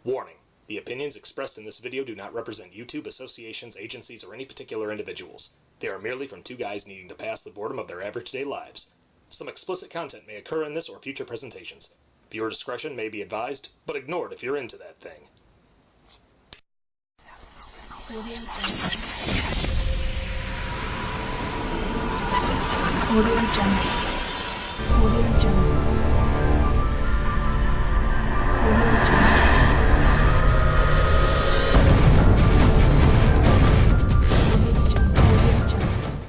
Warning. The opinions expressed in this video do not represent YouTube, associations, agencies, or any particular individuals. They are merely from two guys needing to pass the boredom of their average day lives. Some explicit content may occur in this or future presentations. Viewer discretion may be advised, but ignored if you're into that thing.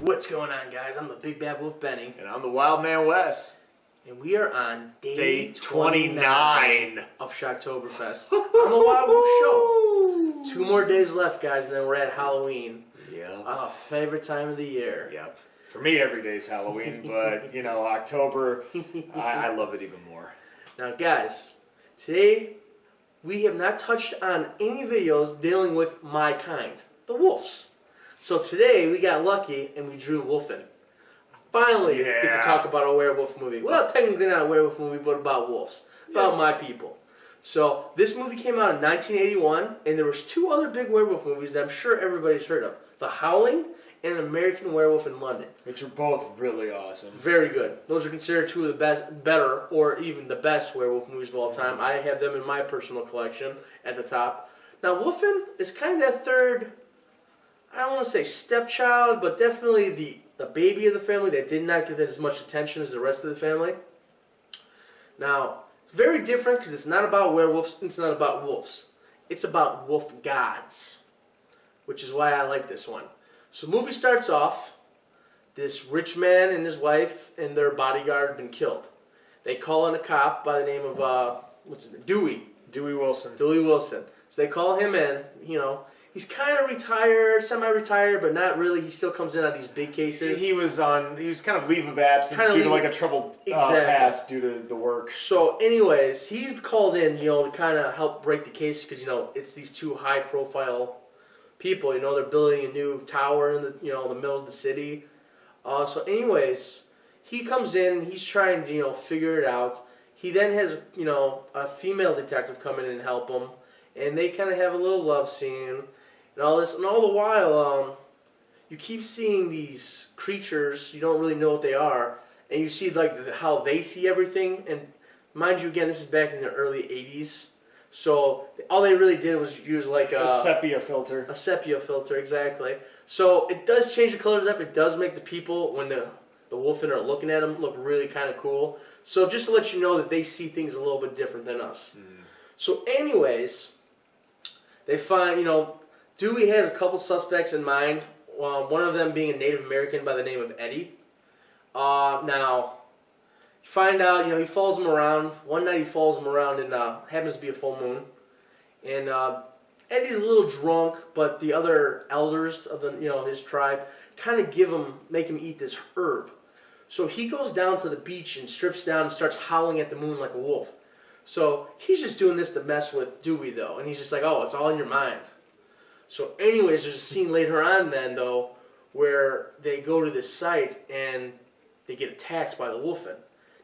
What's going on, guys? I'm the Big Bad Wolf Benny. And I'm the Wild Man Wes. And we are on day 29 of Shocktoberfest on the Wild Wolf Show. 2 more days left, guys, and then we're at Halloween. Yep. Favorite time of the year. Yep. For me, every day's Halloween, but, you know, October, I love it even more. Now, guys, today we have not touched on any videos dealing with my kind, the wolves. So today we got lucky and we drew Wolfen. Finally get to talk about a werewolf movie. Well, technically not a werewolf movie, but about wolves. About my people. So this movie came out in 1981, and there was 2 other big werewolf movies that I'm sure everybody's heard of. The Howling and American Werewolf in London. Which are both really awesome. Very good. Those are considered 2 of the better, or even the best werewolf movies of all time. I have them in my personal collection at the top. Now, Wolfen is kind of that third, I don't want to say stepchild, but definitely the baby of the family that did not get as much attention as the rest of the family. Now, it's very different because it's not about werewolves, it's not about wolves. It's about wolf gods, which is why I like this one. So the movie starts off, this rich man and his wife and their bodyguard have been killed. They call in a cop by the name of, what's his name? Dewey Wilson. Dewey Wilson. So they call him in, you know. He's kind of retired, semi-retired, but not really. He still comes in on these big cases. He was kind of leave of absence due to like a troubled past due to the work. So anyways, he's called in, you know, to kind of help break the case because, you know, it's these 2 high-profile people. You know, they're building a new tower in the, you know, the middle of the city. So anyways, he comes in, he's trying to, you know, figure it out. He then has, you know, a female detective come in and help him. And they kind of have a little love scene. And all this, and all the while, you keep seeing these creatures. You don't really know what they are, and you see like how they see everything. And mind you, again, this is back in the early '80s, so all they really did was use like a sepia filter. A sepia filter, exactly. So it does change the colors up. It does make the people, when the Wolfen are looking at them, look really kind of cool. So just to let you know that they see things a little bit different than us. So, anyways, they find, you know, Dewey has a couple suspects in mind, one of them being a Native American by the name of Eddie. Now, you find out, you know, he follows him around. One night he follows him around and happens to be a full moon. And Eddie's a little drunk, but the other elders of the, you know, his tribe kind of make him eat this herb. So he goes down to the beach and strips down and starts howling at the moon like a wolf. So he's just doing this to mess with Dewey, though. And he's just like, oh, it's all in your mind. So anyways, there's a scene later on then, though, where they go to this site and they get attacked by the Wolfen.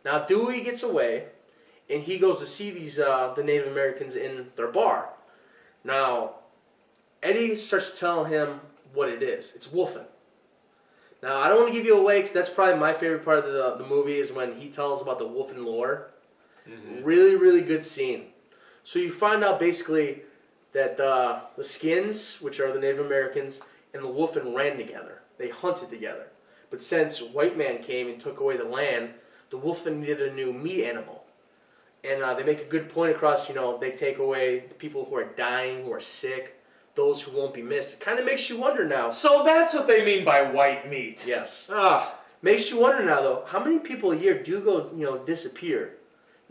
Now, Dewey gets away, and he goes to see these the Native Americans in their bar. Now, Eddie starts telling him what it is. It's Wolfen. Now, I don't want to give you away, because that's probably my favorite part of the movie is when he tells about the Wolfen lore. Really, really good scene. So you find out basically that the skins, which are the Native Americans, and the Wolfen ran together. They hunted together. But since white man came and took away the land, the Wolfen needed a new meat animal. And they make a good point across, you know, they take away the people who are dying, who are sick, those who won't be missed. It kind of makes you wonder now. So that's what they mean by white meat. Yes. Makes you wonder now, though, how many people a year do go, you know, disappear?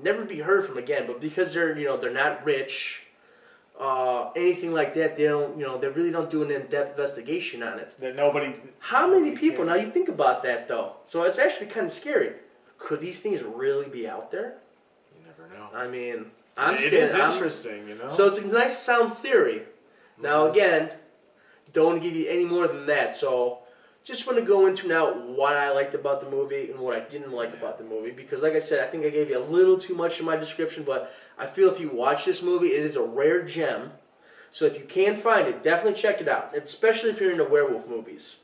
Never be heard from again, but because they're, you know, they're not rich, anything like that, they don't, you know, they really don't do an in-depth investigation on it. That nobody. How many people? Now you think about that though. So it's actually kind of scary. Could these things really be out there? You never know. I mean, it is interesting, you know. So it's a nice sound theory. Now again, don't want to give you any more than that. So just want to go into now what I liked about the movie and what I didn't like about the movie. Because like I said, I think I gave you a little too much in my description, but I feel if you watch this movie, it is a rare gem. So if you can find it, definitely check it out, especially if you're into werewolf movies.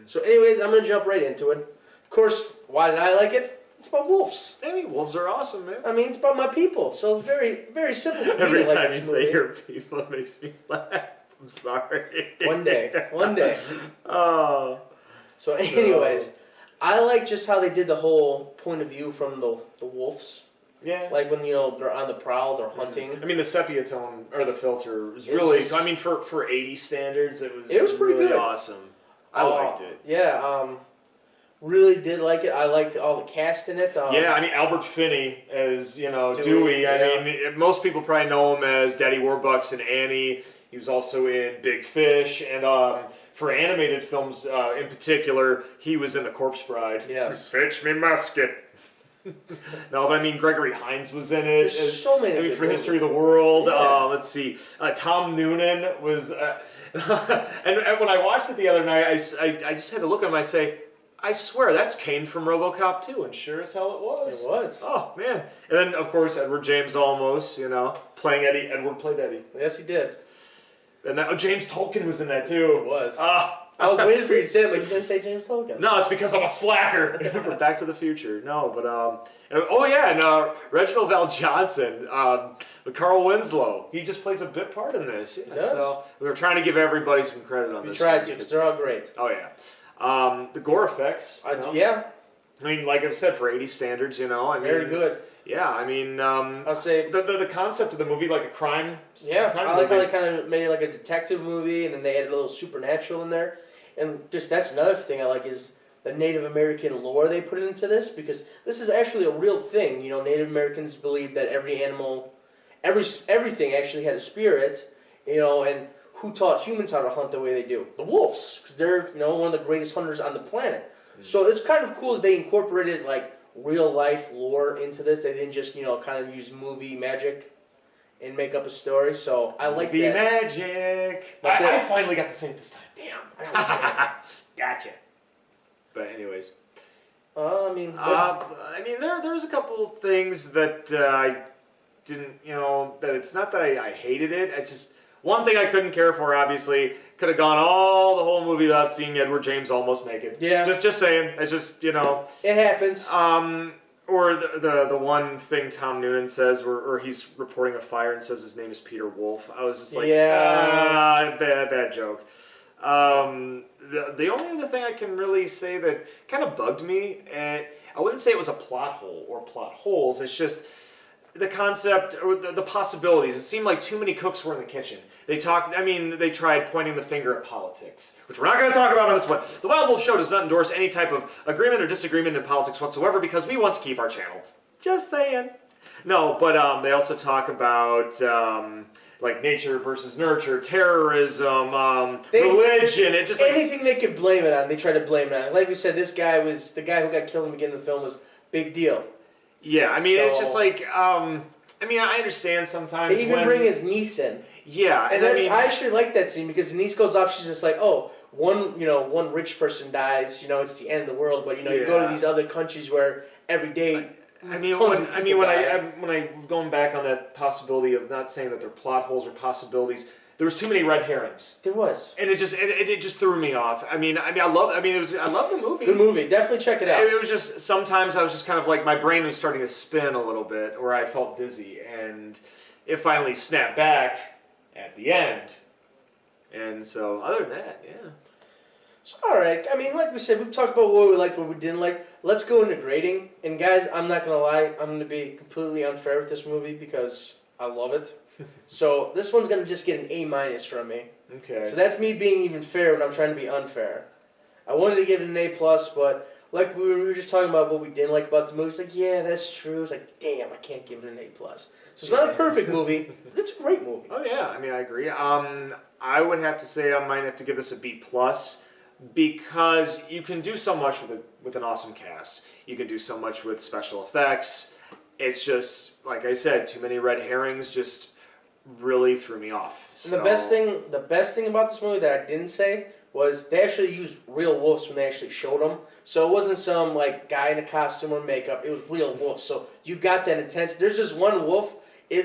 So anyways, I'm going to jump right into it. Of course, why did I like it? It's about wolves. I mean, wolves are awesome, man. I mean, it's about my people, so it's very, very simple for me Every to like time you this say movie. your people, it makes me laugh. I'm sorry. One day. Oh. So anyways, I like just how they did the whole point of view from the wolves. Yeah. Like when, they're on the prowl, they're hunting. I mean, the sepia tone, or the filter, was It's really, just- I mean, for 80 standards, it was pretty really good. awesome. I liked it. Yeah, really did like it. I liked all the cast in it. Yeah, I mean, Albert Finney as, Dewey, Dewey. yeah. I mean, most people probably know him as Daddy Warbucks and Annie. He was also in Big Fish. And for animated films in particular, he was in The Corpse Bride. Yes. Fetch me musket. No, but I mean, Gregory Hines was in it. There's so many good for movies. History of the World. Yeah. Let's see. Tom Noonan was... and when I watched it the other night, I just had to look at him and I say, I swear, that's Kane from RoboCop 2, and sure as hell it was. It was. Oh, man. And then, of course, Edward James Olmos, playing Eddie. Edward played Eddie. Yes, he did. And James Tolkien was in that, too. It was. Ah. I was waiting for you to say it, but you didn't say James Tolkien. No, it's because I'm a slacker. Back to the Future. No, but, oh, yeah, and Reginald Val Johnson, Carl Winslow, he just plays a bit part in this. Yeah, does. So we were trying to give everybody some credit on We this. tried to, because they're all great. Oh, yeah. The gore effects. Yeah, I mean, like I've said, for 80 standards, very good. Yeah, I mean, I'll say... the concept of the movie, like a crime. Yeah, crime I like how movie. they kind of made it like a detective movie, and then they added a little supernatural in there. And just that's another thing I like is the Native American lore they put into this, because this is actually a real thing. Native Americans believe that every animal, everything actually had a spirit, and who taught humans how to hunt the way they do? The wolves, because they're, one of the greatest hunters on the planet. So it's kind of cool that they incorporated, like, real life lore into this. They didn't just, kind of use movie magic and make up a story. So I like Movie that. magic. Like I that. finally got to say it this time. Damn. I always say it. Gotcha. But anyways, I mean, there's a couple things that I didn't, that it's not that I hated it. I just, one thing I couldn't care for, obviously, could have gone all the whole movie without seeing Edward James almost naked. Yeah. Just saying. It's just, it happens. Or the one thing Tom Noonan says, where he's reporting a fire and says his name is Peter Wolf. I was just like, bad joke. The only other thing I can really say that kind of bugged me, and I wouldn't say it was a plot hole or plot holes, it's just the concept or the possibilities. It seemed like too many cooks were in the kitchen. They tried pointing the finger at politics, which we're not going to talk about on this one. The Wild Wolf Show does not endorse any type of agreement or disagreement in politics whatsoever because we want to keep our channel. Just saying. No, but they also talk about like nature versus nurture, terrorism, religion. It just anything they could blame it on, they try to blame it on. Like we said, this guy was the guy who got killed in the beginning of the film was big deal. Yeah, I mean, it's just like, I understand sometimes. They even bring his niece in. Yeah, and I actually like that scene because the niece goes off. She's just like, oh, one rich person dies. It's the end of the world. But you go to these other countries where every day. When I going back on that possibility of not saying that they're plot holes or possibilities, there was too many red herrings. There was, and it just threw me off. I love the movie. Good movie. Definitely check it out. It was just sometimes I was just kind of like my brain was starting to spin a little bit, or I felt dizzy, and it finally snapped back at the end. And so, other than that, yeah. So, all right. I mean, like we said, we've talked about what we liked, what we didn't like. Let's go into grading. And guys, I'm not gonna lie, I'm gonna be completely unfair with this movie because I love it. So this one's gonna just get an A- from me. Okay. So that's me being even fair when I'm trying to be unfair. I wanted to give it an A+, but like we were just talking about what we didn't like about the movie. It's like, yeah, that's true. It's like, damn, I can't give it an A+. So it's not a perfect movie, but it's a great movie. Oh yeah, I agree. I would have to say I might have to give this a B+, because you can do so much with an awesome cast. You can do so much with special effects. It's just, like I said, too many red herrings just really threw me off. And the best thing about this movie that I didn't say was they actually used real wolves when they actually showed them. So it wasn't some like guy in a costume or makeup. It was real wolves. So you got that intense. There's just one wolf.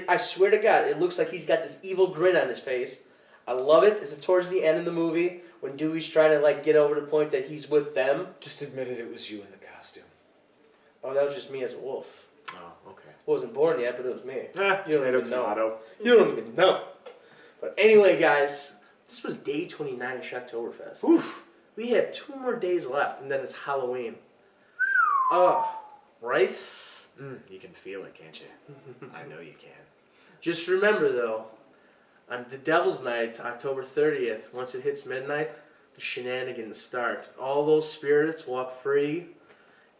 I swear to God, it looks like he's got this evil grin on his face. I love it. It's towards the end of the movie when Dewey's trying to like get over the point that he's with them. Just admitted it was you in the costume. Oh, that was just me as a wolf. Oh, okay. Wasn't born yet, but it was me. You don't even know. You don't even know. But anyway, guys, this was day 29 of Shocktoberfest. Oof. We have 2 more days left, and then it's Halloween. Oh, right? You can feel it, can't you? I know you can. Just remember, though, on the Devil's Night, October 30th, once it hits midnight, the shenanigans start. All those spirits walk free.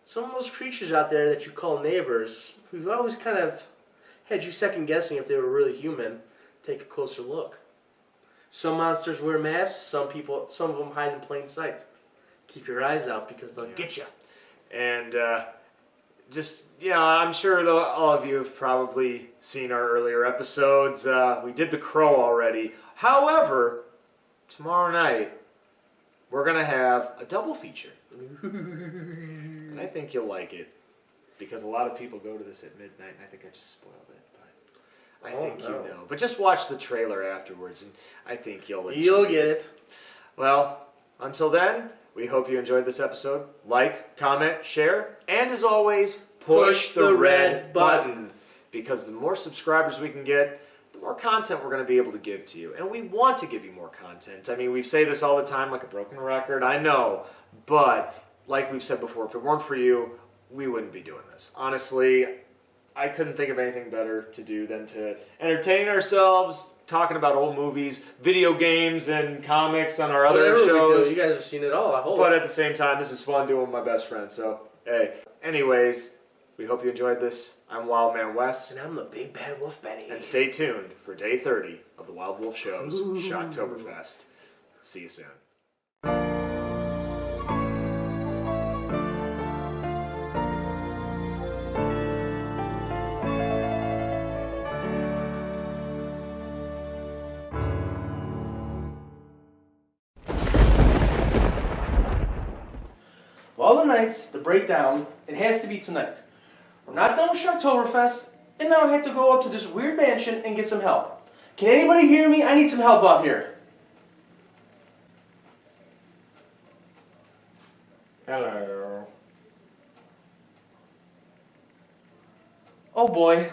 Some of those creatures out there that you call neighbors, who've always kind of had you second-guessing if they were really human, take a closer look. Some monsters wear masks, some of them hide in plain sight. Keep your eyes out because they'll get you. And I'm sure though all of you have probably seen our earlier episodes. We did The Crow already. However, tomorrow night we're gonna have a double feature, and I think you'll like it because a lot of people go to this at midnight, and I think I just spoiled it. I think you know. But just watch the trailer afterwards, and I think you'll get it. Well, until then, we hope you enjoyed this episode. Like, comment, share, and as always, push the red button. Because the more subscribers we can get, the more content we're going to be able to give to you. And we want to give you more content. I mean, we say this all the time like a broken record, I know. But, like we've said before, if it weren't for you, we wouldn't be doing this. Honestly, I couldn't think of anything better to do than to entertain ourselves, talking about old movies, video games, and comics on our other shows. You guys have seen it all, I hope. But at the same time, this is fun doing with my best friend, so, hey. Anyways, we hope you enjoyed this. I'm Wildman Wes. And I'm the Big Bad Wolf Benny. And stay tuned for day 30 of the Wild Wolf Show's Shocktoberfest. See you soon. All the nights, the breakdown, it has to be tonight. We're not done with Shocktoberfest, and now I have to go up to this weird mansion and get some help. Can anybody hear me? I need some help out here. Hello. Oh boy.